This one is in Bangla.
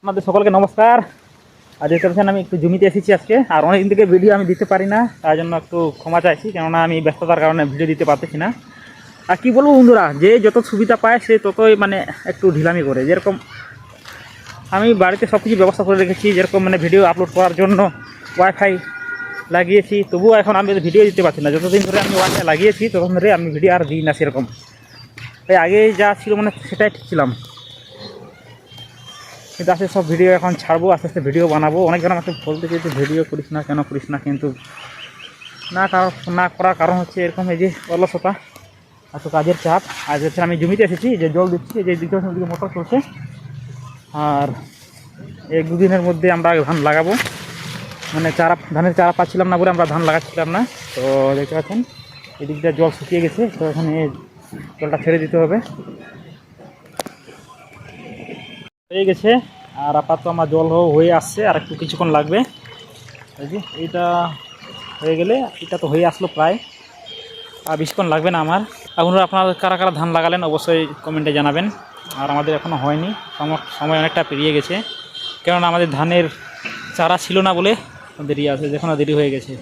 আপনাদের সকলকে নমস্কার। আজ দেখতে পাচ্ছেন আমি একটু জমিতে এসেছি আজকে, আর অনেকদিন থেকে ভিডিও আমি দিতে পারি না, তার জন্য একটু ক্ষমা চাইছি, কেননা আমি ব্যস্ততার কারণে ভিডিও দিতে পারতেছি না। আর কি বলবো বন্ধুরা, যে যত সুবিধা পায় সে ততই একটু ঢিলামি করে। যেরকম আমি বাড়িতে সব কিছু ব্যবস্থা করে রেখেছি, যেরকম ভিডিও আপলোড করার জন্য ওয়াইফাই লাগিয়েছি, তবুও এখন আমি ভিডিও দিতে পারছি না। যতদিন ধরে আমি ওয়াইফাই লাগিয়েছি ততদিন ধরে আমি ভিডিও আর দিই না সেরকম। তাই আগে যা ছিল সেটাই ঠিক ছিলাম, কিন্তু আস্তে সব ভিডিও এখন ছাড়বো, আস্তে আস্তে ভিডিও বানাবো। অনেকজন আমাকে বলতে চাই যে ভিডিও করিস না, কেন করিস না, কিন্তু না করার কারণ হচ্ছে এরকম, এই যে অলসতা, এত কাজের চাপ। আজ হচ্ছে আমি জমিতে এসেছি, যে জল দিচ্ছি, যে দিকে মোটর চলছে, আর এক দুদিনের মধ্যে আমরা ধান লাগাবো। ধানের চারা পাচ্ছিলাম না বলে আমরা ধান লাগাচ্ছিলাম না। তো দেখতে পাচ্ছেন এদিকটা জল শুকিয়ে গেছে, তো এখানে জলটা ছেড়ে দিতে হবে, হয়ে গেছে। আর আপাতত আমার জল হয়ে আসছে, আর একটু কিছুক্ষণ লাগবে। এই যে এইটা হয়ে গেলে, এটা তো হয়ে আসলো প্রায়, আর বেশিক্ষণ লাগবে না আমার। আপনারা কারা কারা ধান লাগালেন অবশ্যই কমেন্টে জানাবেন। আর আমাদের এখনও হয়নি, সময় অনেকটা পেরিয়ে গেছে, কেননা আমাদের ধানের চারা ছিল না বলে দেরি আছে, এখনও দেরি হয়ে গেছে।